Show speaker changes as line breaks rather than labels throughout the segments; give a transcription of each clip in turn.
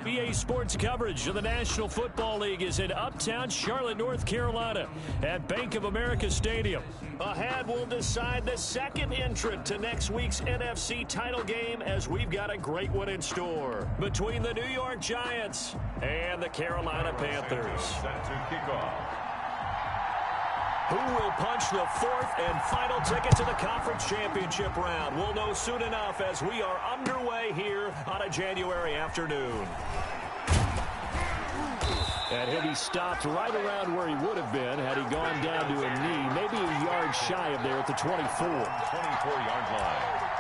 BA Sports coverage of the National Football League is in uptown Charlotte, North Carolina at Bank of America Stadium. Ahead, we'll decide the second entrant to next week's NFC title game as we've got a great one in store between the New York Giants and the Carolina Panthers.
Set to kick off.
Who will punch the fourth and final ticket to the conference championship round? We'll know soon enough as we are underway here on a January afternoon. And he'll be stopped right around where he would have been had he gone down to a knee, maybe a yard shy of there at the 24.
24-yard line.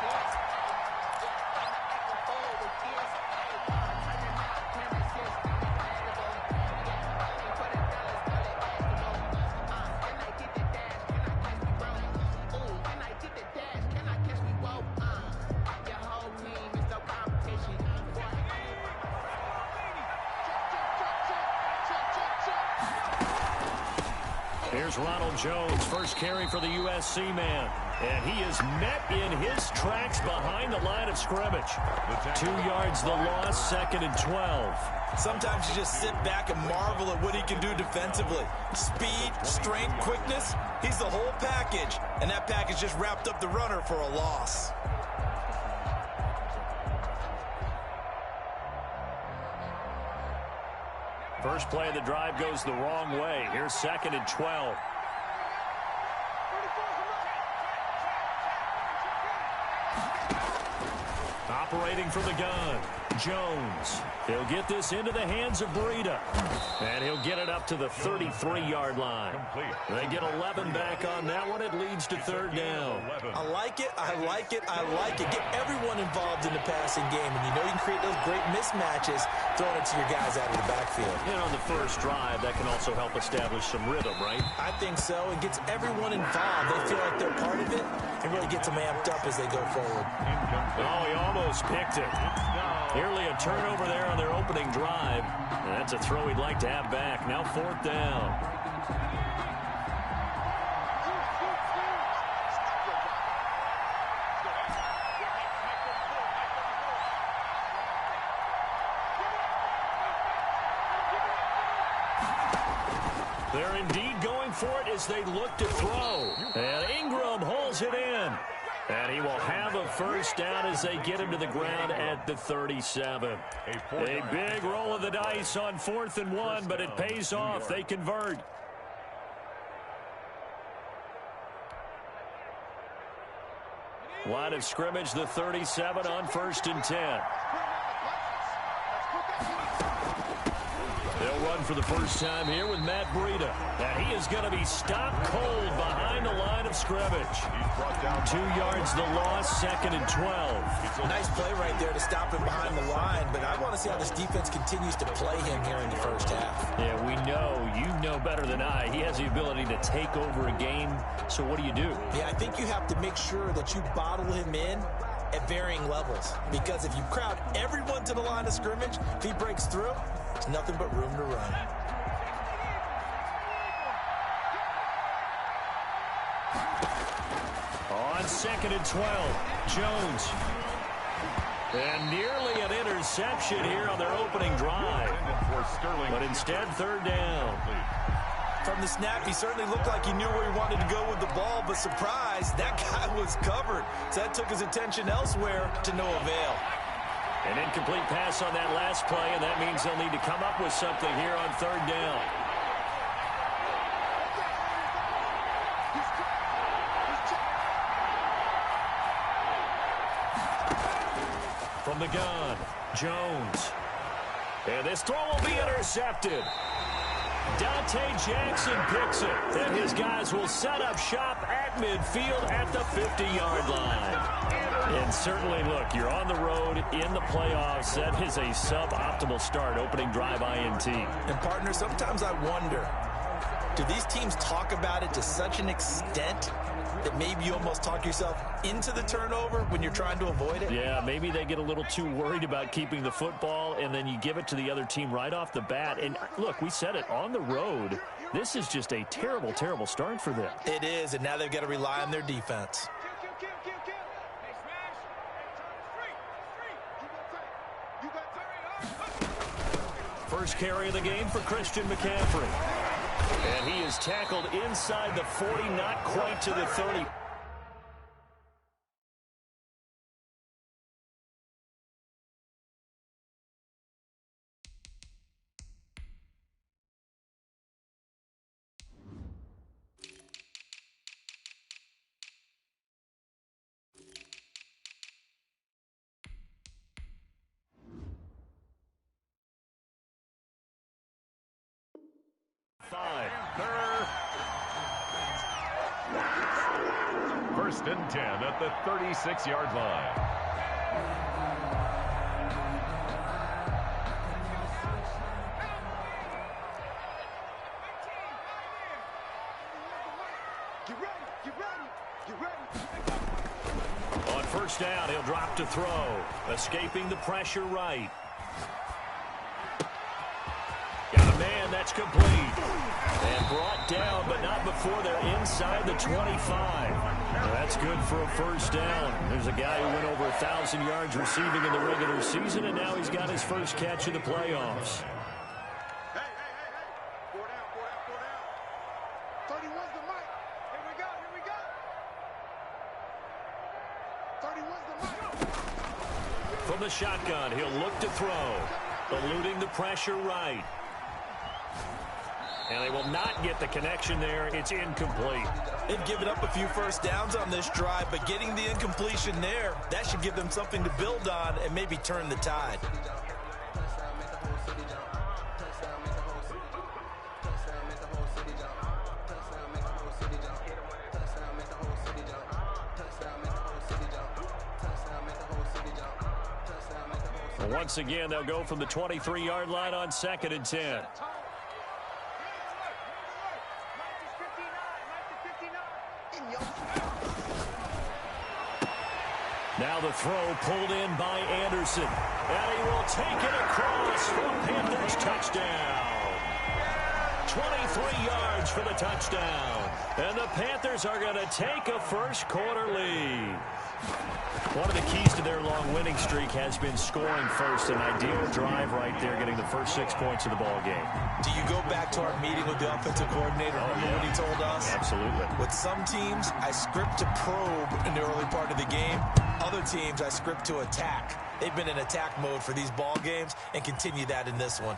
Here's Ronald Jones, first carry for the USC man. And he is met in his tracks behind the line of scrimmage. 2 yards the loss, 2nd and 12.
Sometimes you just sit back and marvel at what he can do defensively. Speed, strength, quickness, he's the whole package. And that package just wrapped up the runner for a loss.
First play of the drive goes the wrong way. Here's 2nd and 12. Operating from the gun, Jones. He'll get this into the hands of Breida. And he'll get it up to the 33-yard line. They get 11 back on that one. It leads to 3rd down.
I like it, I like it, I like it. Get everyone involved in the passing game. And you know you can create those great mismatches throwing it to your guys out of the backfield.
And on the first drive, that can also help establish some rhythm, right?
I think so. It gets everyone involved. They feel like they're part of it and really gets them amped up as they go forward.
Oh, he almost picked it. Nearly a turnover there on their opening drive. And that's a throw he'd like to have back. Now 4th down. They're indeed going for it as they look to throw. And Ingram holds it in. And he will have a first down as they get him to the ground at the 37. A big roll of the dice on 4th and 1, but it pays off. They convert. Line of scrimmage, the 37 on 1st and 10. They'll run for the first time here with Matt Breida. And he is going to be stopped cold behind the line of scrimmage. 2 yards the loss, 2nd and 12.
Nice play right there to stop him behind the line, but I want to see how this defense continues to play him here in the first half.
Yeah, we know, you know better than I, he has the ability to take over a game. So what do you do?
Yeah, I think you have to make sure that you bottle him in at varying levels. Because if you crowd everyone to the line of scrimmage, if he breaks through, there's nothing but room to run.
On 2nd and 12, Jones. And nearly an interception here on their opening drive. But instead, 3rd down.
From the snap, he certainly looked like he knew where he wanted to go with the ball, but surprise, that guy was covered. So that took his attention elsewhere to no avail.
An incomplete pass on that last play, and that means they'll need to come up with something here on 3rd down. From the gun, Jones. And this throw will be intercepted. Dante Jackson picks it. And his guys will set up shop at midfield at the 50-yard line. And certainly, look, you're on the road in the playoffs. That is a suboptimal start, opening drive INT.
And, partner, sometimes I wonder, do these teams talk about it to such an extent that maybe you almost talk yourself into the turnover when you're trying to avoid it?
Yeah, maybe they get a little too worried about keeping the football, and then you give it to the other team right off the bat. And, look, we said it, on the road, this is just a terrible, terrible start for them.
It is, and now they've got to rely on their defense.
First carry of the game for Christian McCaffrey. And he is tackled inside the 40, not quite to the 30.
First and 10 at the 36-yard line.
On first down, he'll drop to throw. Escaping the pressure right. Got a man, that's complete. And brought down, but not before they're inside the 25. Well, that's good for a first down. There's a guy who went over 1,000 yards receiving in the regular season, and now he's got his first catch of the playoffs.
Hey. 4 down. 31's the mic. Here we go. 31's the mic.
From the shotgun, he'll look to throw. Eluding the pressure right. And they will not get the connection there. It's incomplete.
They've given up a few first downs on this drive, but getting the incompletion there, that should give them something to build on and maybe turn the tide.
Once again, they'll go from the 23-yard line on 2nd and 10. Now the throw pulled in by Anderson. And he will take it across for a Panthers touchdown. 23 yards for the touchdown. And the Panthers are going to take a first quarter lead. One of the keys to their long winning streak has been scoring first. An ideal drive right there, getting the first 6 points of the ball game.
Do you go back to our meeting with the offensive coordinator? Remember what he told us?
Absolutely.
With some teams, I script to probe in the early part of the game. Other teams, I script to attack. They've been in attack mode for these ball games and continue that in this one.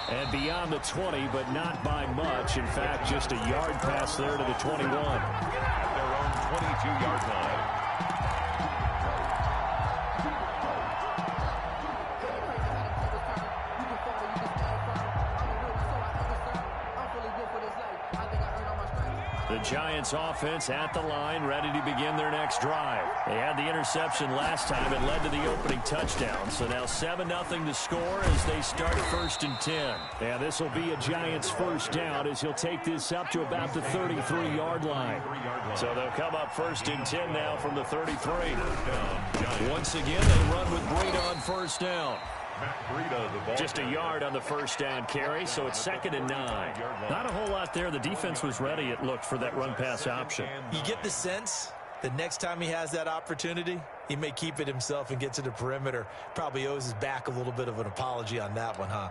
And beyond the 20, but not by much. In fact, just a yard pass there to the 21.
At their own 22-yard line.
The Giants offense at the line, ready to begin their next drive. They had the interception last time. It led to the opening touchdown. So now 7-0 to score as they start 1st and 10. And this will be a Giants first down as he'll take this up to about the 33-yard line. So they'll come up 1st and 10 now from the 33. Once again, they run with Breida on first down. Just a yard on the first down carry, so it's 2nd and 9. Not a whole lot there. The defense was ready, it looked, for that run-pass option.
You get the sense that next time he has that opportunity, he may keep it himself and get to the perimeter. Probably owes his back a little bit of an apology on that one, huh?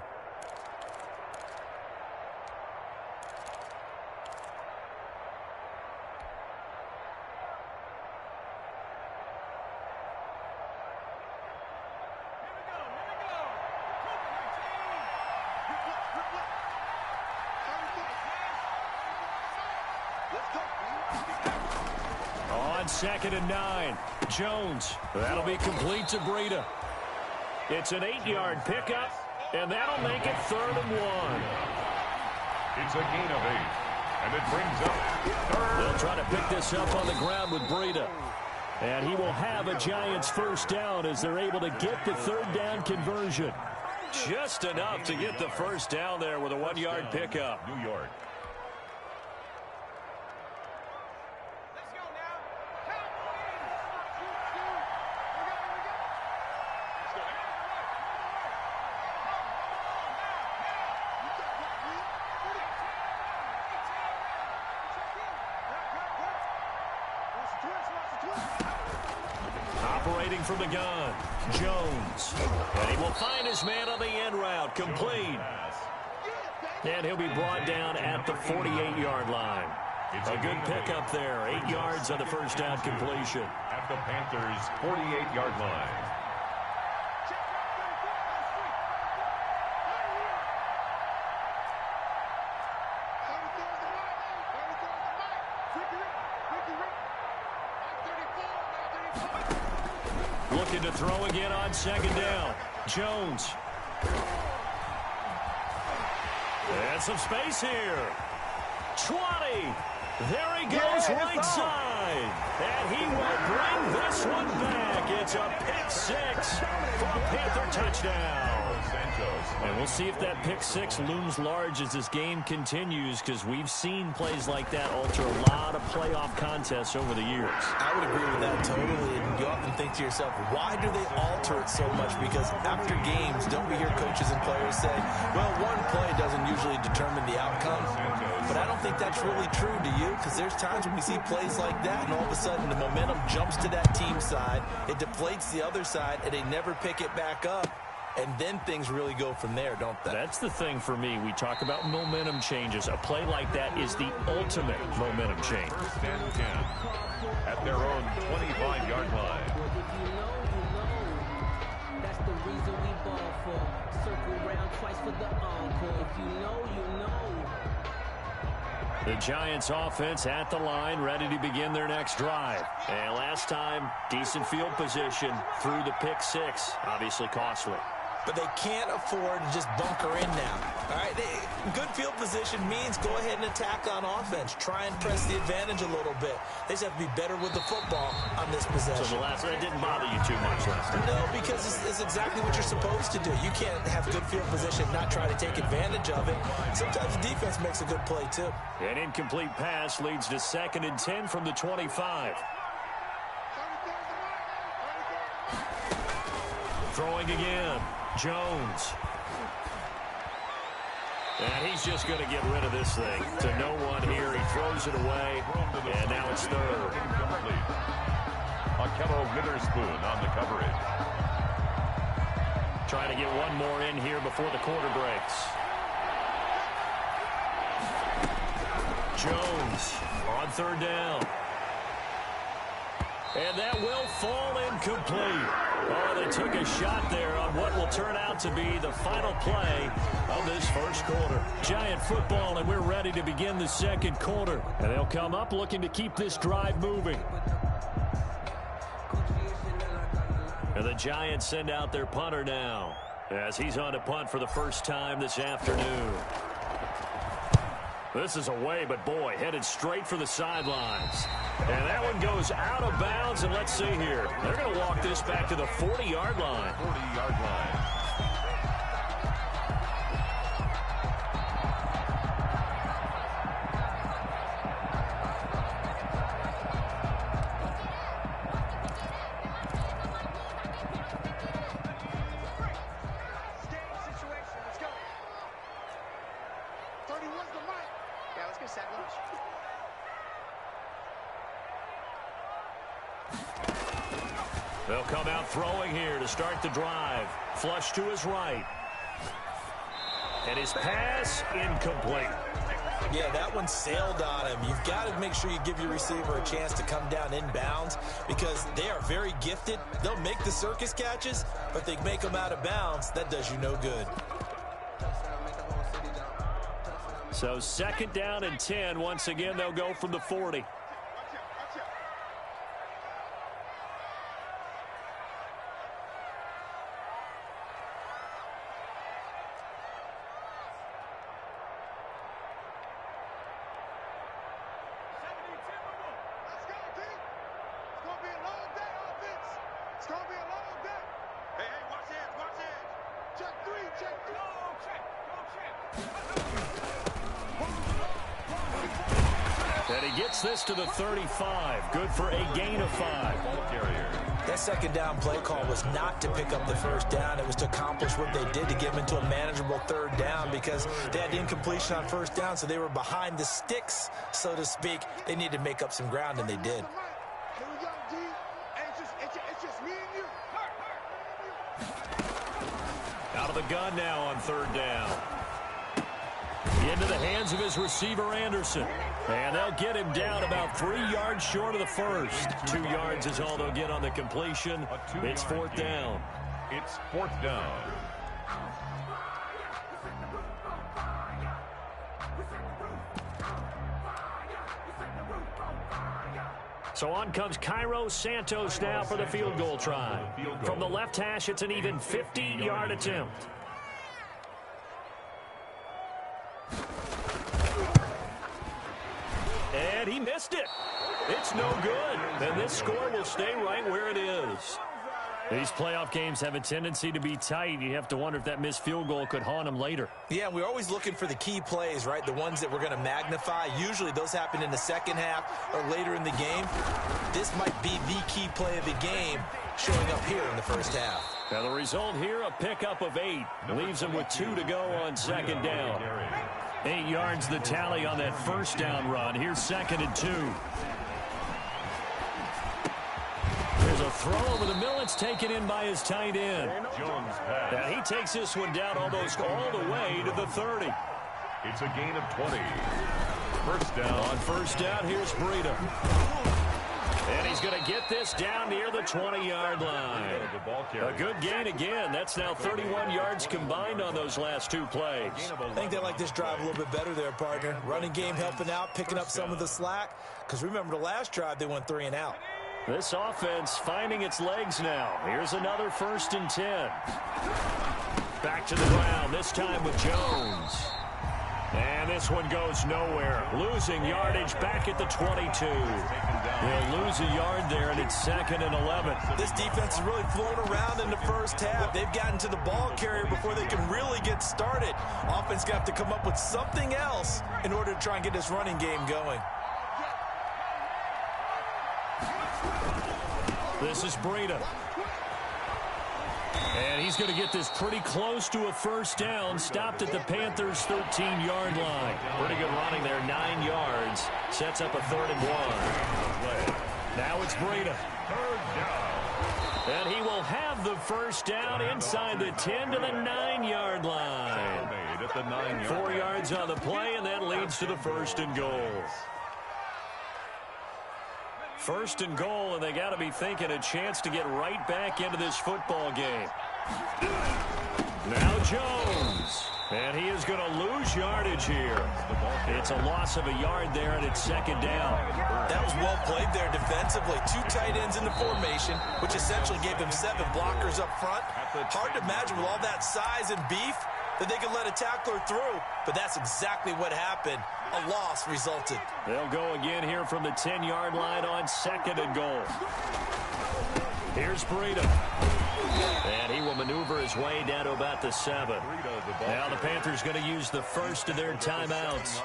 On 2nd and 9, Jones. That'll be complete to Breida. It's an 8-yard pickup, and that'll make it 3rd and 1.
It's a gain of 8, and it brings up 3rd.
They'll try to pick this up on the ground with Breida. And he will have a Giants first down as they're able to get the 3rd down conversion. Just enough to get the first down there with a 1-yard pickup.
New York.
Operating from the gun, Jones. Jones. And he will find his man on the end route. Complete. And he'll be brought down at the 48-yard line. A good pickup there. 8 yards on the first down completion.
At the Panthers' 48-yard line.
Looking to throw again on second down. Jones. And some space here. 20. There he goes right side. And he will bring this one back. It's a pick six for a Panther touchdown. And we'll see if that pick six looms large as this game continues, because we've seen plays like that alter a lot of playoff contests over the years.
I would agree with that totally. And you often think to yourself, why do they alter it so much? Because after games, don't we hear coaches and players say, well, one play doesn't usually determine the outcome. But I don't think that's really true, do you? Because there's times when we see plays like that, and all of a sudden the momentum jumps to that team side, it deflates the other side, and they never pick it back up. And then things really go from there, don't they?
That's the thing for me. We talk about momentum changes. A play like that is the ultimate momentum change.
First and 10 at their own 25-yard line.
That's the reason we ball for. Circle round twice for the encore. If you know, you know.
The Giants offense at the line, ready to begin their next drive. And last time, decent field position through the pick six. Obviously costly.
But they can't afford to just bunker in now. All right, good field position means go ahead and attack on offense. Try and press the advantage a little bit. They just have to be better with the football on this possession.
So that didn't bother you too much last time?
No, because it's exactly what you're supposed to do. You can't have good field position and not try to take advantage of it. Sometimes the defense makes a good play, too.
An incomplete pass leads to 2nd and 10 from the 25. Throwing again. Jones. And he's just going to get rid of this thing to no one here. He throws it away, and now it's third.
Akello Witherspoon on the coverage.
Trying to get one more in here before the quarter breaks. Jones on third down. And that will fall incomplete. Oh, they took a shot there on what will turn out to be the final play of this first quarter. Giant football, and we're ready to begin the second quarter. And they'll come up looking to keep this drive moving. And the Giants send out their punter now, as he's on to punt for the first time this afternoon. This is away, but boy, headed straight for the sidelines. And that one goes out of bounds, and let's see here. They're going to walk this back to the 40-yard line.
40-yard line.
They'll come out throwing here to start the drive. Flush to his right. And his pass incomplete.
Yeah, that one sailed on him. You've got to make sure you give your receiver a chance to come down inbounds, because they are very gifted. They'll make the circus catches, but they make them out of bounds. That does you no good.
So 2nd down and 10. Once again, they'll go from the 40. And he gets this to the 35. Good for a gain of 5.
That second down play call was not to pick up the first down. It was to accomplish what they did to get them into a manageable third down, because they had incompletion on first down, so they were behind the sticks, so to speak. They needed to make up some ground, and they did.
Here we go, D. It's just me and you.
Out of the gun now on third down. Into the hands of his receiver, Anderson. And they'll get him down about 3 yards short of the first. 2 yards is all they'll get on the completion. It's fourth down.
It's fourth down.
So on comes Cairo Santos now for the field goal try. From the left hash, it's an even 50-yard attempt. And he missed it. It's no good. And this score will stay right where it is. These playoff games have a tendency to be tight. You have to wonder if that missed field goal could haunt them later.
Yeah, we're always looking for the key plays, right? The ones that we're going to magnify. Usually those happen in the second half or later in the game. This might be the key play of the game showing up here in the first half.
Now the result here, a pickup of 8. Leaves them with 2 to go on second down. 8 yards the tally on that first down run. Here's 2nd and 2. There's a throw over the middle. It's taken in by his tight end.
Jones pass.
And he takes this one down almost all the way to the 30.
It's a gain of 20. First down.
On first down, here's Breida. And he's going to get this down near the 20-yard line. A good gain again. That's now 31 yards combined on those last 2 plays.
I think they like this drive a little bit better there, partner. Running game helping out, picking up some of the slack. Because remember the last drive, they went 3 and out.
This offense finding its legs now. Here's another 1st and 10. Back to the ground, this time with Jones. And this one goes nowhere. Losing yardage back at the 22. They'll lose a yard there, and it's 2nd and 11.
This defense is really flown around in the first half. They've gotten to the ball carrier before they can really get started. Offense going to have to come up with something else in order to try and get this running game going.
This is Breida. And he's going to get this pretty close to a first down. Stopped at the Panthers' 13-yard line. Pretty good running there, 9 yards. Sets up a 3rd and 1. Now it's Breida. And he will have the first down inside the 10 to the 9-yard line. 4 yards on the play, and that leads to the 1st and goal. 1st and goal, and they got to be thinking a chance to get right back into this football game. Now Jones. And he is going to lose yardage here. It's a loss of a yard there, and it's 2nd down.
That was well played there defensively. 2 tight ends in the formation, which essentially gave them 7 blockers up front. Hard to imagine with all that size and beef that they could let a tackler through, but that's exactly what happened. A loss resulted.
They'll go again here from the 10-yard line on 2nd and goal. Here's Breida. And he will maneuver his way down to about the 7. Now the Panthers going to use the first of their timeouts.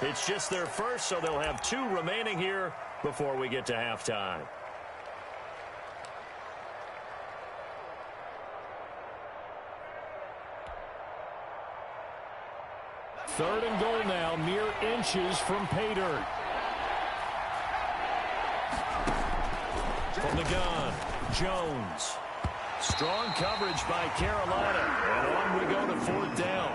It's just their first, so they'll have 2 remaining here before we get to halftime. Third and goal now, mere inches from pay dirt. From the gun, Jones. Strong coverage by Carolina. And on we go to 4th down.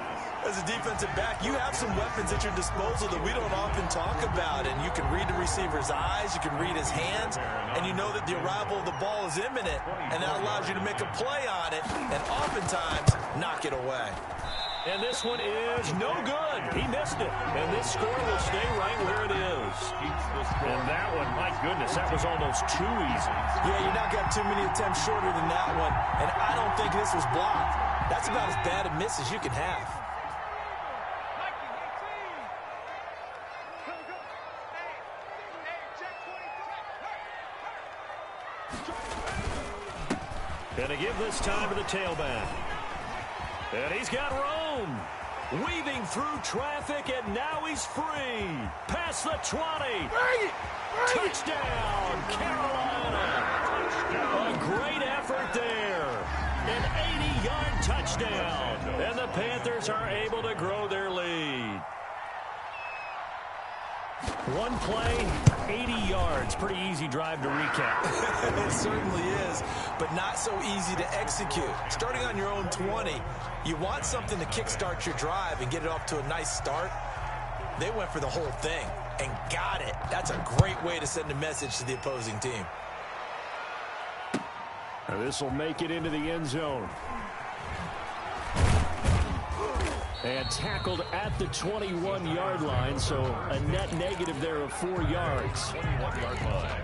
As a defensive back, you have some weapons at your disposal that we don't often talk about. And you can read the receiver's eyes, you can read his hands, and you know that the arrival of the ball is imminent. And that allows you to make a play on it and oftentimes knock it away.
And this one is no good. He missed it. And this score will stay right where it is. And that one, my goodness, that was almost too easy.
Yeah, you're not got too many attempts shorter than that one. And I don't think this was blocked. That's about as bad a miss as you can have.
And to give this time to the tailback. And he's got room. Weaving through traffic, and now he's free. Past the 20. Touchdown, Carolina. A great effort there. An 80-yard touchdown. And the Panthers are able to grow their lead. One play, 80 yards. Pretty easy drive to recap.
It certainly is, but not so easy to execute. Starting on your own 20, you want something to kickstart your drive and get it off to a nice start. They went for the whole thing and got it. That's a great way to send a message to the opposing team.
This will make it into the end zone. And tackled at the 21-yard line, so a net negative there of 4 yards.
21-yard line.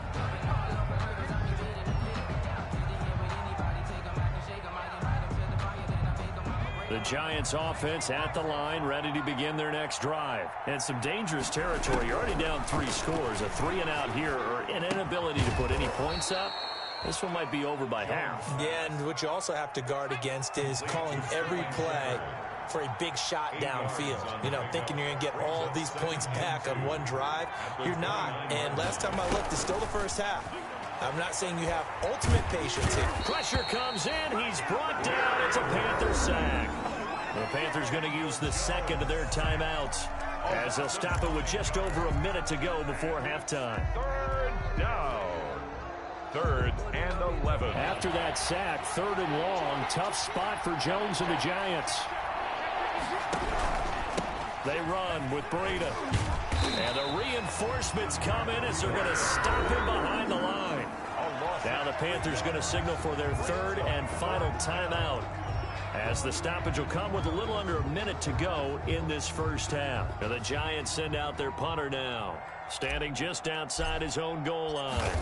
The Giants offense at the line, ready to begin their next drive. And some dangerous territory. You're already down 3 scores. A 3-and-out here, or an inability to put any points up. This one might be over by half.
Yeah, and what you also have to guard against is calling every play for a big shot downfield. You know, thinking you're going to get all these points back on one drive. You're not. And last time I looked, it's still the first half. I'm not saying you have ultimate patience here.
Pressure comes in. He's brought down. It's a Panther sack. The Panthers going to use the second of their timeouts as they'll stop it with just over a minute to go before halftime.
Third down. 3rd and 11.
After that sack, 3rd and long. Tough spot for Jones and the Giants. They run with Breida. And the reinforcements come in as they're going to stop him behind the line. Now the Panthers going to signal for their 3rd and final timeout, as the stoppage will come with a little under a minute to go in this first half. And the Giants send out their punter now, standing just outside his own goal line.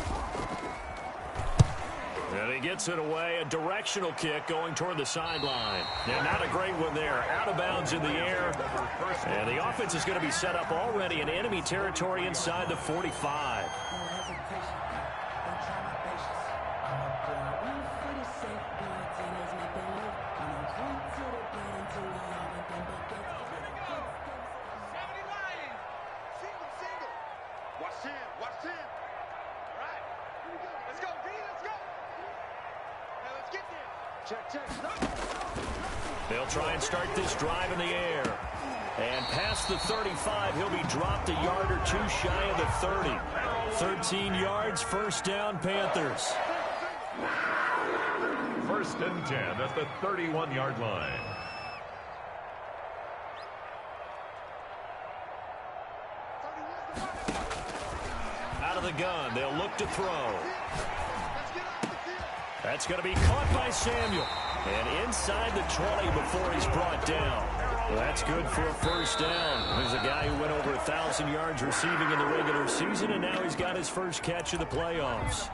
And he gets it away, a directional kick going toward the sideline. And not a great one there. Out of bounds in the air. And the offense is going to be set up already in enemy territory inside the 45.
Watch 10. All right, here we go. Let's go, D, let's go. Now let's get there. Check.
They'll try and start this drive in the air. And past the 35, he'll be dropped a yard or 2 shy of the 30. 13 yards, first down, Panthers.
1st and 10 at the 31-yard line.
Out of the gun, they'll look to throw. That's going to be caught by Samuel. And inside the 20 before he's brought down. Well, that's good for a first down. There's a guy who went over 1,000 yards receiving in the regular season, and now he's got his first catch of the playoffs.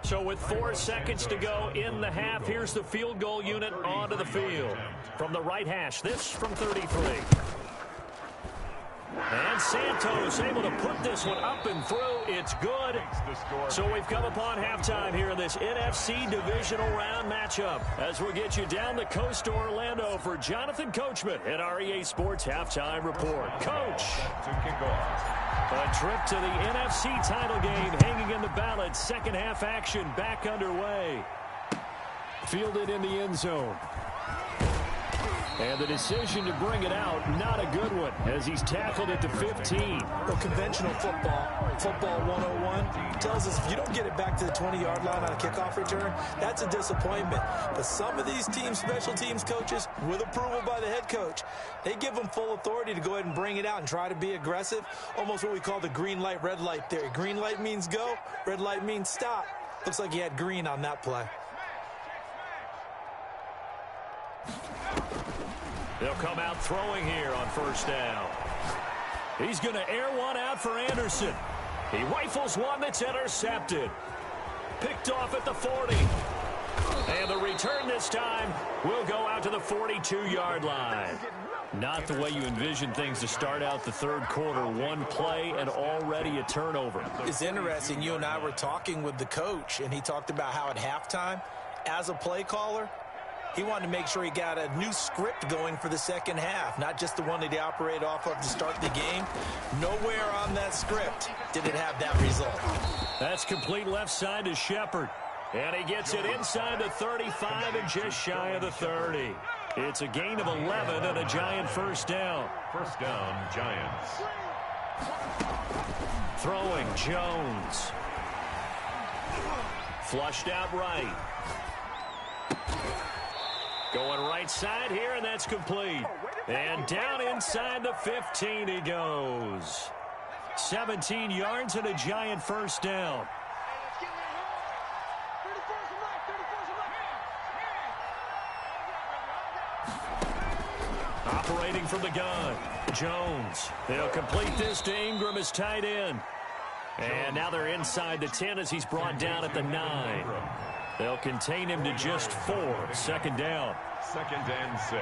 So with 4 seconds to go in the half, here's the field goal unit onto the field. From the right hash, this from 33. And Santos able to put this one up and through. It's good. So we've come upon halftime here in this NFC divisional round matchup, as we'll get you down the coast to Orlando for Jonathan Coachman at our EA Sports Halftime Report. Coach.
To kick off.
A trip to the NFC title game hanging in the balance. Second half action back underway. Fielded in the end zone. And the decision to bring it out, not a good one, as he's tackled at the 15.
Well, conventional football 101, tells us if you don't get it back to the 20-yard line on a kickoff return, that's a disappointment. But some of these teams, special teams coaches, with approval by the head coach, they give them full authority to go ahead and bring it out and try to be aggressive, almost what we call the green light, red light theory. Green light means go, red light means stop. Looks like he had green on that play.
They'll come out throwing here on first down. He's going to air one out for Anderson. He rifles one that's intercepted. Picked off at the 40. And the return this time will go out to the 42-yard line. Not the way you envision things to start out the third quarter. One play and already a turnover.
It's interesting. You and I were talking with the coach, and he talked about how at halftime, as a play caller, he wanted to make sure he got a new script going for the second half, not just the one that he operated off of to start the game. Nowhere on that script did it have that result.
That's complete left side to Shepard. And he gets it inside the 35 and just shy of the 30. It's a gain of 11 and a Giant first down.
First down, Giants.
Throwing, Jones. Flushed out right. Going right side here, and that's complete. And down inside the 15 he goes. 17 yards and a Giant first down. Operating from the gun, Jones. They'll complete this to Ingram as tight end. And now they're inside the 10 as he's brought down at the 9. They'll contain him to just 4. Second down.
Second and 6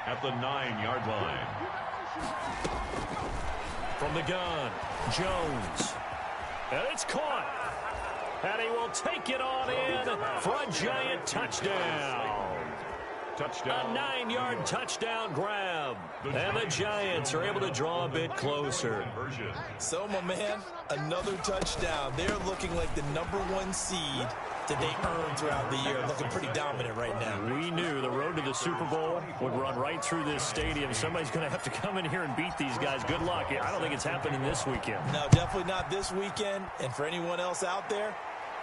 at the 9-yard line.
From the gun, Jones. And it's caught. And he will take it on in for a Giant touchdown.
Touchdown.
A 9-yard touchdown grab. And the Giants are able to draw a bit closer.
So, my man, another touchdown. They're looking like the #1 seed that they earned throughout the year. Looking pretty dominant right now.
We knew the road to the Super Bowl would run right through this stadium. Somebody's going to have to come in here and beat these guys. Good luck. I don't think it's happening this weekend.
No, definitely not this weekend. And for anyone else out there,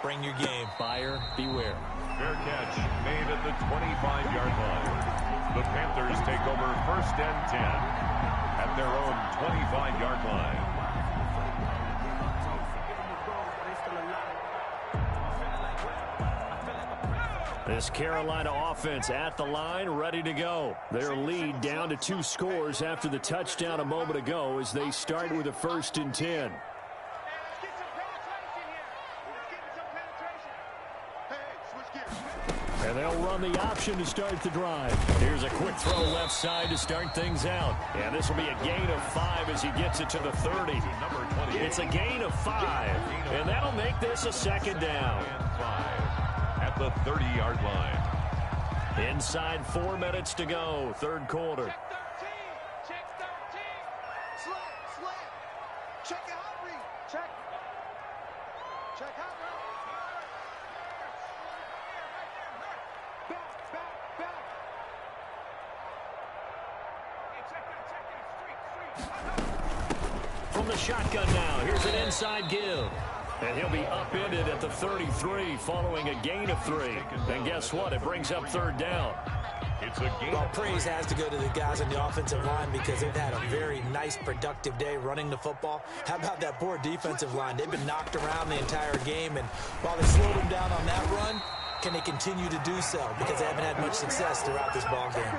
bring your game.
Buyer beware.
Fair catch made at the 25-yard line. The Panthers take over first and 10 at their own 25-yard line.
This Carolina offense at the line, ready to go. Their lead down to 2 scores after the touchdown a moment ago as they start with a first and 10. And they'll run the option to start the drive. Here's a quick throw left side to start things out. And this will be a gain of 5 as he gets it to the 30. It's a gain of 5. And that'll make this a second down.
At the 30-yard line.
Inside 4 minutes to go, third quarter.
Check 13. Slant. Check it out, Reed. Check out,
From the shotgun now, here's an inside give. And he'll be upended at the 33 following a gain of 3. And guess what? It brings up third down.
It's a gain.
Well, praise has to go to the guys on the offensive line because they've had a very nice, productive day running the football. How about that poor defensive line? They've been knocked around the entire game, and while they slowed them down on that run, can they continue to do so? Because they haven't had much success throughout this ball game.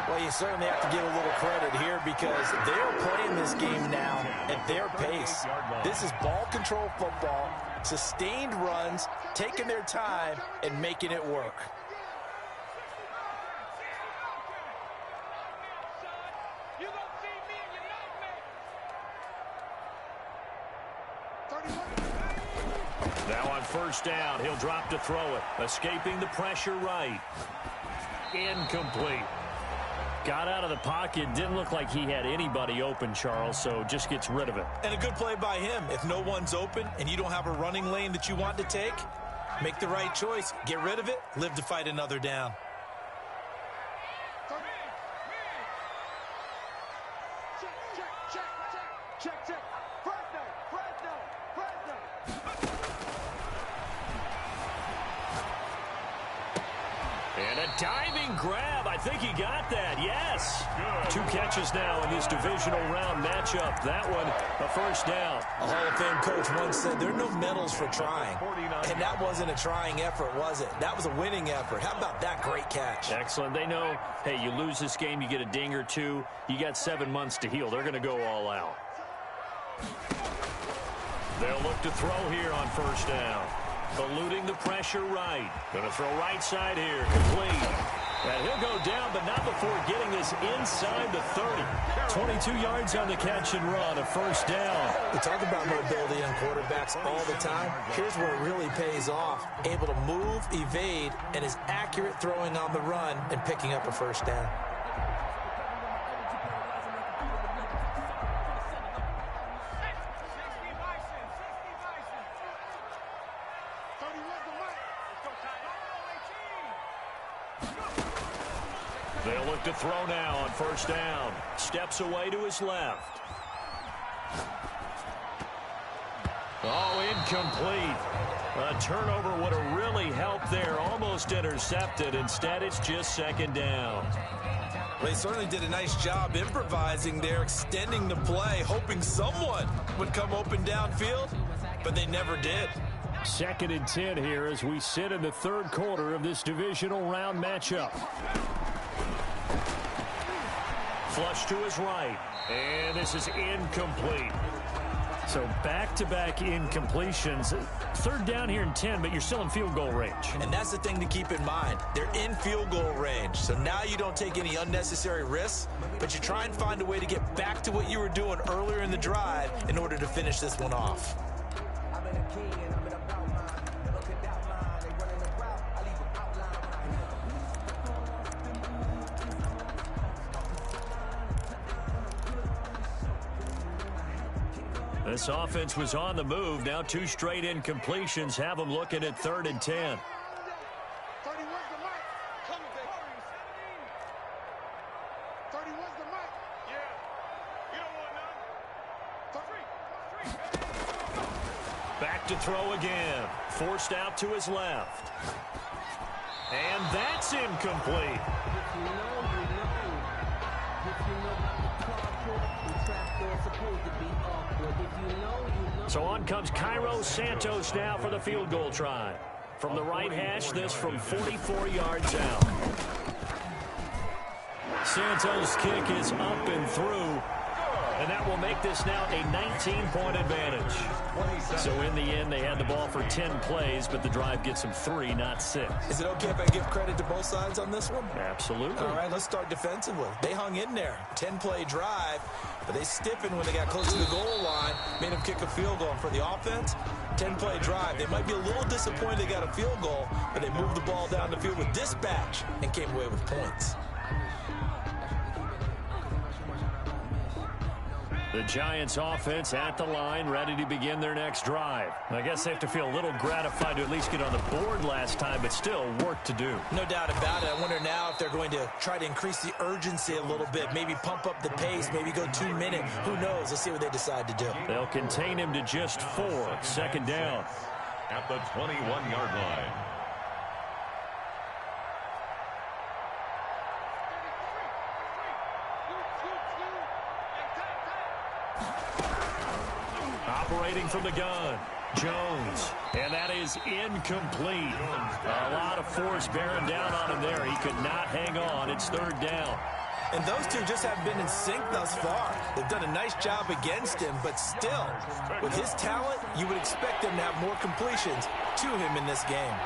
Well, you certainly have to give a little credit here because they're playing this game now at their pace. This is ball control football, sustained runs, taking their time, and making it work.
Now on first down, he'll drop to throw it. Escaping the pressure right. Incomplete. Got out of the pocket. Didn't look like he had anybody open, Charles, so just gets rid of it.
And a good play by him. If no one's open and you don't have a running lane that you want to take, make the right choice. Get rid of it. Live to fight another down.
Check. Fresno.
And a diving grab. I think he got that. Yes. Good. 2 catches now in this divisional round matchup. That one, a first down.
A Hall of Fame coach once said there are no medals for trying. And that wasn't a trying effort, was it? That was a winning effort. How about that great catch?
Excellent. They know, hey, you lose this game, you get a ding or 2. You got 7 months to heal. They're going to go all out. They'll look to throw here on first down. Eluding the pressure right. Going to throw right side here. Complete. And he'll go down, but not before getting this inside the 30. 22 yards on the catch and run, a first down.
We talk about mobility on quarterbacks all the time. Here's where it really pays off. Able to move, evade, and is accurate throwing on the run and picking up a first down.
They'll look to throw now on first down. Steps away to his left. Oh, incomplete. A turnover would have really helped there. Almost intercepted. Instead, it's just second down.
Well, they certainly did a nice job improvising there, extending the play, hoping someone would come open downfield, but they never did.
2nd and 10 here as we sit in the third quarter of this divisional round matchup. Flush to his right, and this is incomplete. So back-to-back incompletions. 3rd down here and 10, but you're still in field goal range.
And that's the thing to keep in mind. They're in field goal range. So now you don't take any unnecessary risks, but you try and find a way to get back to what you were doing earlier in the drive in order to finish this one off.
This offense was on the move. Now 2 straight incompletions have them looking at 3rd and 10.
30, where's the mic? Coming, baby. 30, where's the mic? Yeah. You don't want none.
Back to throw again. Forced out to his left. And that's incomplete. So on comes Cairo Santos now for the field goal try. From the right hash, this from 44 yards out. Santos' kick is up and through. And that will make this now a 19-point advantage. So in the end, they had the ball for 10 plays, but the drive gets them 3, not 6.
Is it okay if I give credit to both sides on this one?
Absolutely.
All right, let's start defensively. They hung in there. 10-play drive, but they stiffened when they got close to the goal line, made them kick a field goal. And for the offense, 10-play drive. They might be a little disappointed they got a field goal, but they moved the ball down the field with dispatch and came away with points.
The Giants offense at the line, ready to begin their next drive. I guess they have to feel a little gratified to at least get on the board last time, but still work to do.
No doubt about it. I wonder now if they're going to try to increase the urgency a little bit, maybe pump up the pace, maybe go 2 minute. Who knows? Let's see what they decide to do.
They'll contain him to just 4. 2nd down.
At the 21-yard line.
Operating from the gun, Jones, and that is incomplete. A lot of force bearing down on him there. He could not hang on. It's 3rd down.
And those two just haven't been in sync thus far. They've done a nice job against him, but still, with his talent, you would expect them to have more completions to him in this game.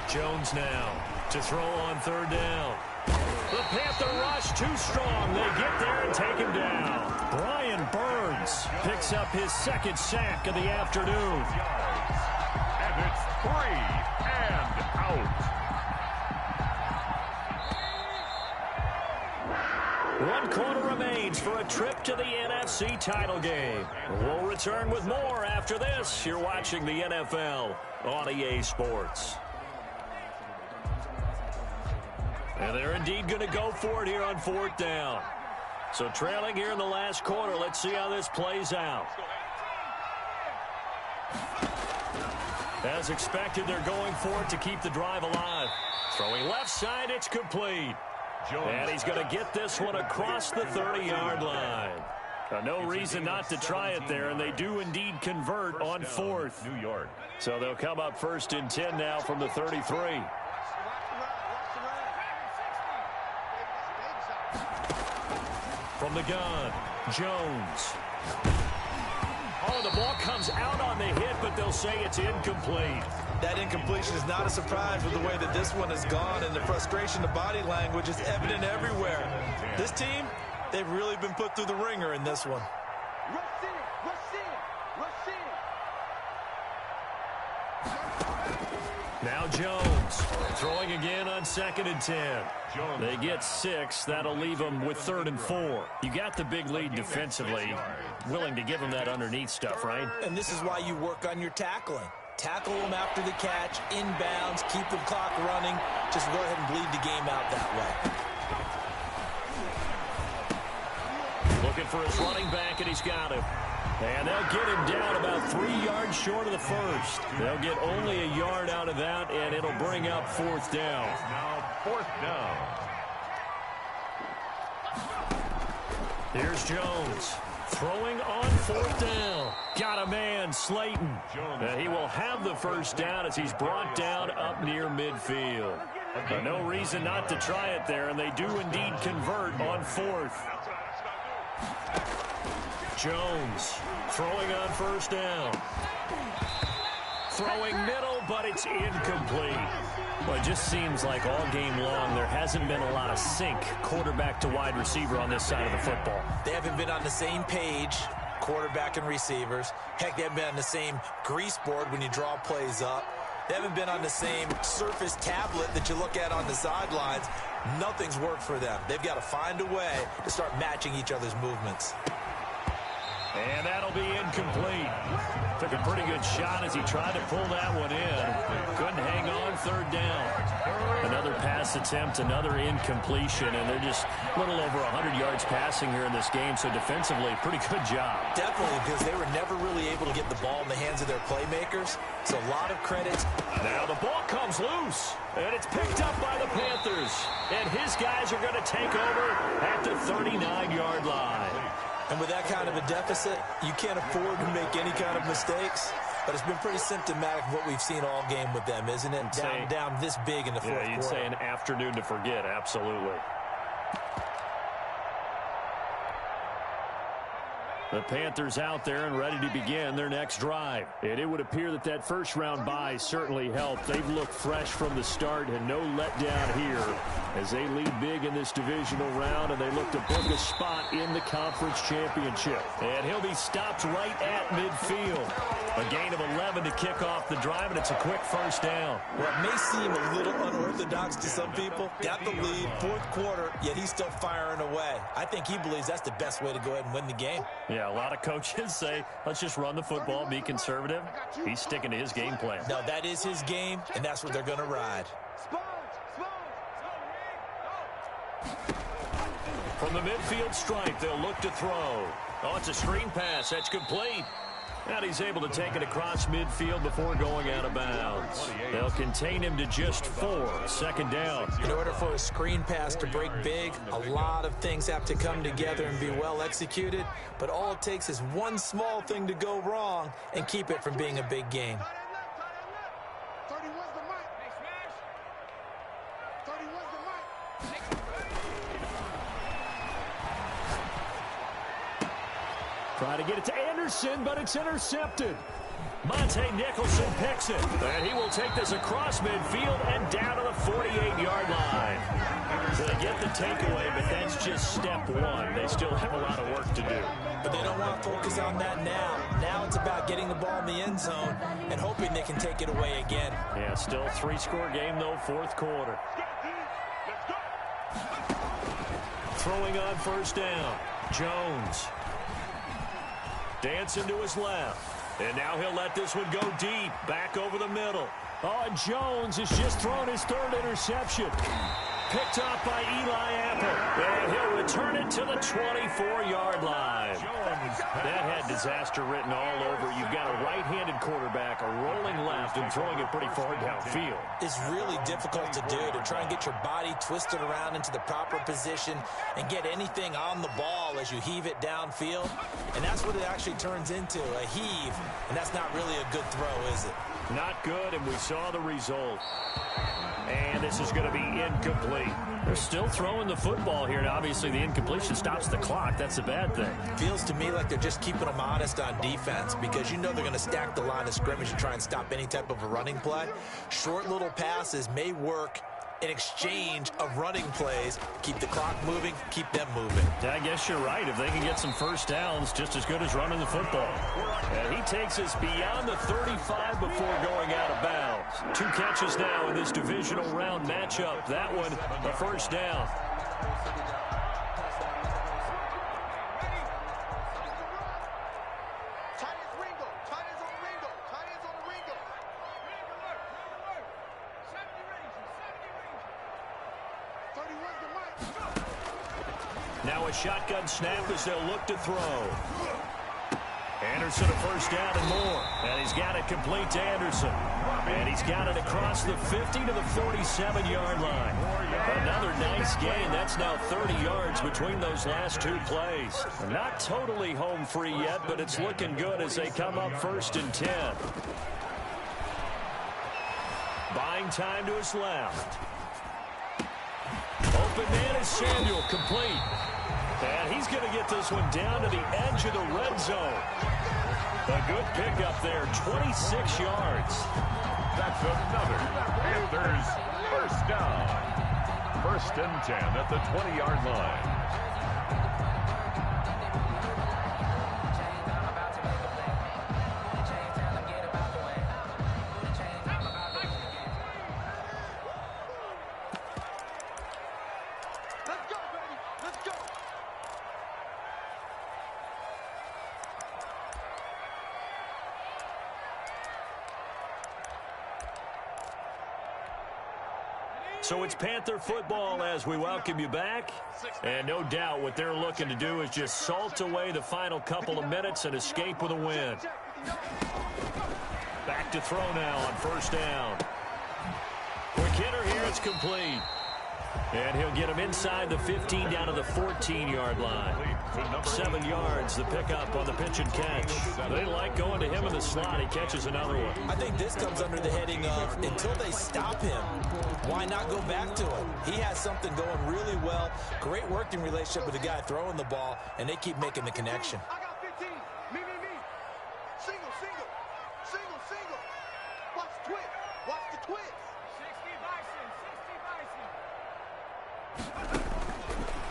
Jones now to throw on 3rd down. The Panther rush too strong. They get there and take him down. Brian Burns picks up his 2nd sack of the afternoon.
And it's 3 and out.
1 quarter remains for a trip to the NFC title game. We'll return with more after this. You're watching the NFL on EA Sports. And they're indeed going to go for it here on 4th down. So trailing here in the last quarter, let's see how this plays out. As expected, they're going for it to keep the drive alive. Throwing left side, it's complete. And he's going to get this one across the 30-yard line. No reason not to try it there, and they do indeed convert on 4th.
New York.
So they'll come up 1st and 10 now from the 33. From the gun, Jones. Oh, the ball comes out on the hit, but they'll say it's incomplete.
That incompletion is not a surprise with the way that this one has gone, and the frustration, the body language is evident everywhere. This team, they've really been put through the ringer in this one.
Now Jones. Jones throwing again on 2nd and 10. They get 6. That'll leave them with 3rd and 4. You got the big lead defensively. Willing to give them that underneath stuff, right?
And this is why you work on your tackling. Tackle them after the catch, inbounds, keep the clock running. Just go ahead and bleed the game out that
way. Looking for his running back, and he's got him. And they'll get him down about 3 yards short of the first. They'll get only a yard out of that, and it'll bring up 4th down.
Now 4th down.
Here's Jones. Throwing on 4th down. Got a man, Slayton. He will have the first down as he's brought down up near midfield. But no reason not to try it there, and they do indeed convert on 4th. Jones throwing on 1st down. Throwing middle, but it's incomplete. Well, it just seems like all game long there hasn't been a lot of sync quarterback to wide receiver on this side of the football.
They haven't been on the same page, quarterback and receivers. Heck, they haven't been on the same grease board when you draw plays up. They haven't been on the same surface tablet that you look at on the sidelines. Nothing's worked for them. They've got to find a way to start matching each other's movements.
And that'll be incomplete. Took a pretty good shot as he tried to pull that one in. Couldn't hang on 3rd down. Another pass attempt, another incompletion, and they're just a little over 100 yards passing here in this game, so defensively, pretty good job.
Definitely, because they were never really able to get the ball in the hands of their playmakers, so a lot of credit.
Now the ball comes loose, and it's picked up by the Panthers, and his guys are going to take over at the 39-yard line.
And with that kind of a deficit, you can't afford to make any kind of mistakes. But it's been pretty symptomatic of what we've seen all game with them, isn't it? Down this big in the fourth quarter.
Yeah, you'd say an afternoon to forget, absolutely. The Panthers out there and ready to begin their next drive. And it would appear that that first-round bye certainly helped. They've looked fresh from the start and no letdown here as they lead big in this divisional round, and they look to book a spot in the conference championship. And he'll be stopped right at midfield. A gain of 11 to kick off the drive, and it's a quick first down.
Well, it may seem a little unorthodox to some people. Got the lead, fourth quarter, yet he's still firing away. I think he believes that's the best way to go ahead and win the game.
Yeah, a lot of coaches say, let's just run the football, be conservative. He's sticking to his game plan.
No, that is his game, and that's what they're going to ride.
From the midfield stripe, they'll look to throw. Oh, it's a screen pass. That's complete. And he's able to take it across midfield before going out of bounds. They'll contain him to just 4. Second down.
In order for a screen pass to break big, a lot of things have to come together and be well executed. But all it takes is one small thing to go wrong and keep it from being a big game.
Try to get it to Anderson, but it's intercepted. Monte Nicholson picks it. And he will take this across midfield and down to the 48-yard line. So they get the takeaway, but that's just step one. They still have a lot of work to do.
But they don't want to focus on that now. Now it's about getting the ball in the end zone and hoping they can take it away again.
Yeah, still a 3-score game, though, fourth quarter. Throwing on first down. Jones. Dancing to his left. And now he'll let this one go deep. Back over the middle. Oh, and Jones has just thrown his third interception. Picked up by Eli Apple. And he'll return it to the 24-yard line. That had disaster written all over. You've got a right-handed quarterback, a rolling left, and throwing it pretty far downfield.
It's really difficult to do, to try and get your body twisted around into the proper position and get anything on the ball as you heave it downfield. And that's what it actually turns into, a heave. And that's not really a good throw, is it?
Not good, and we saw the result. And this is going to be incomplete. They're still throwing the football here, and obviously the incompletion stops the clock. That's a bad thing.
Feels to me like they're just keeping them honest on defense because you know they're going to stack the line of scrimmage and try and stop any type of a running play. Short little passes may work an exchange of running plays. Keep the clock moving, keep them moving.
I guess you're right. If they can get some first downs, just as good as running the football. And he takes us beyond the 35 before going out of bounds. 2 catches now in this divisional round matchup. That one, a first down. Now a shotgun snap as they'll look to throw. Anderson a first down and more. And he's got it complete to Anderson. And he's got it across the 50 to the 47-yard line. Another nice gain. That's now 30 yards between those last 2 plays. Not totally home free yet, but it's looking good as they come up 1st and 10. Buying time to his left. Open man is Samuel, complete. And he's going to get this one down to the edge of the red zone. A good pickup there, 26 yards.
That's another Panthers first down. 1st and 10 at the 20-yard line.
So it's Panther football as we welcome you back. And no doubt what they're looking to do is just salt away the final couple of minutes and escape with a win. Back to throw now on 1st down. Quick hitter here, it's complete. And he'll get him inside the 15 down to the 14-yard line. 7 yards, the pickup on the pitch and catch. They like going to him in the slot. He catches another one.
I think this comes under the heading of until they stop him, why not go back to him? He has something going really well. Great working relationship with the guy throwing the ball, and they keep making the connection.
I got 15. Me. Single. Watch the twist. Watch the twist. 60 Bison.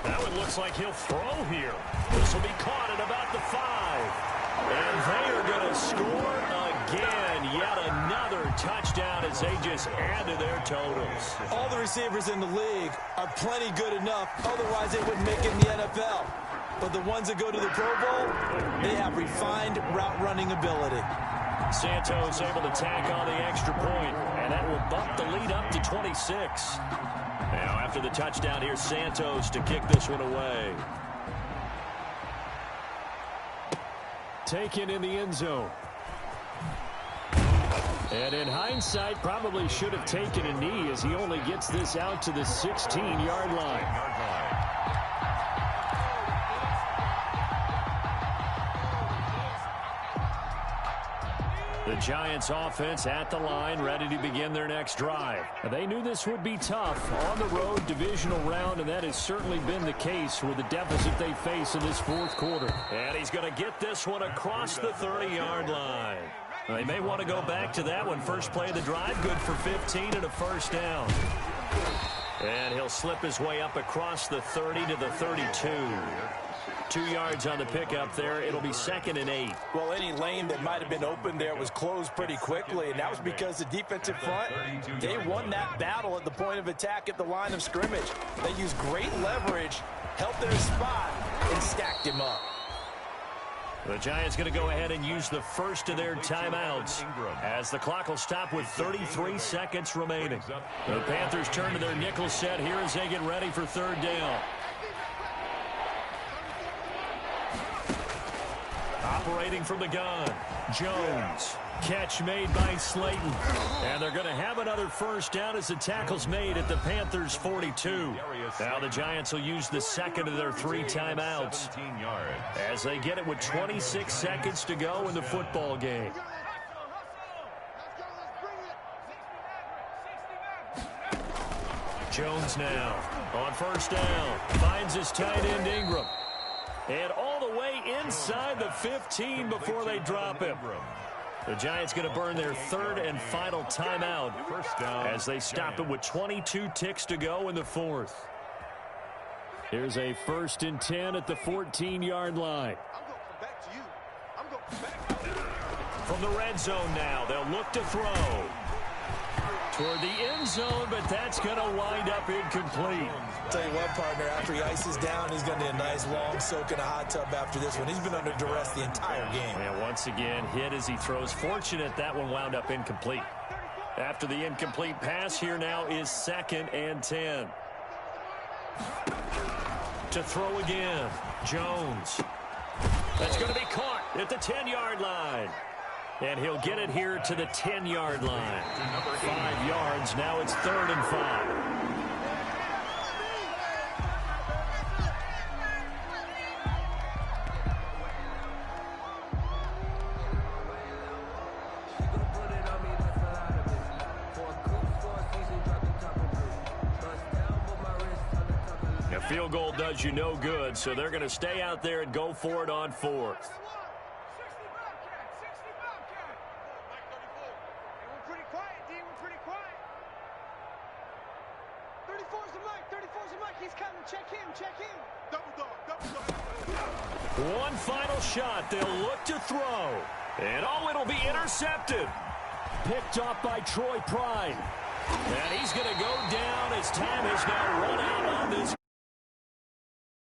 That one looks like he'll throw here. This will be caught at about the 5. And they are going to score again. Yet another touchdown as they just add to their totals.
All the receivers in the league are plenty good enough. Otherwise, they wouldn't make it in the NFL. But the ones that go to the Pro Bowl, they have refined route running ability.
Santos able to tack on the extra point, and that will bump the lead up to 26. Now after the touchdown, here's Santos to kick this one away. Taken in the end zone. And in hindsight, probably should have taken a knee as he only gets this out to the 16-yard line. The Giants offense at the line, ready to begin their next drive. They knew this would be tough on the road divisional round, and that has certainly been the case with the deficit they face in this 4th quarter. And he's going to get this one across the 30-yard line. They may want to go back to that one. First play of the drive, good for 15 and a first down. And he'll slip his way up across the 30 to the 32. 2 yards on the pickup there. It'll be 2nd and 8.
Well, any lane that might have been open there was closed pretty quickly, and that was because the defensive front, they won that battle at the point of attack at the line of scrimmage. They used great leverage, held their spot, and stacked him up.
The Giants going to go ahead and use the first of their timeouts as the clock will stop with 33 seconds remaining. The Panthers turn to their nickel set here as they get ready for 3rd down. Operating from the gun, Jones. Catch made by Slayton. And they're going to have another first down as the tackle's made at the Panthers' 42. Now the Giants will use the 2nd of their 3 timeouts as they get it with 26 seconds to go in the football game. Jones now on 1st down. Finds his tight end Ingram. And all the way inside the 15 before they drop him. The Giants going to burn their third and final timeout
First down,
as they stop it with 22 ticks to go in the fourth. Here's a 1st and 10 at the 14-yard line.
I'm going to come back to you. I'm going to come back.
From the red zone now, they'll look to throw toward the end zone, but that's going to wind up incomplete.
Tell you what, partner, after he ices down, he's going to need a nice long soak in a hot tub after this one. He's been under duress the entire game.
And once again, hit as he throws. Fortunate that one wound up incomplete. After the incomplete pass, here now is 2nd and 10. To throw again, Jones. That's going to be caught at the 10-yard line. And he'll get it here to the 10-yard line. 5 yards, now it's 3rd and 5. A field goal does you no good, so they're going to stay out there and go for it on 4th. One final shot. They'll look to throw. And it'll be intercepted. Picked off by Troy Pride. And he's going to go down as time has now run out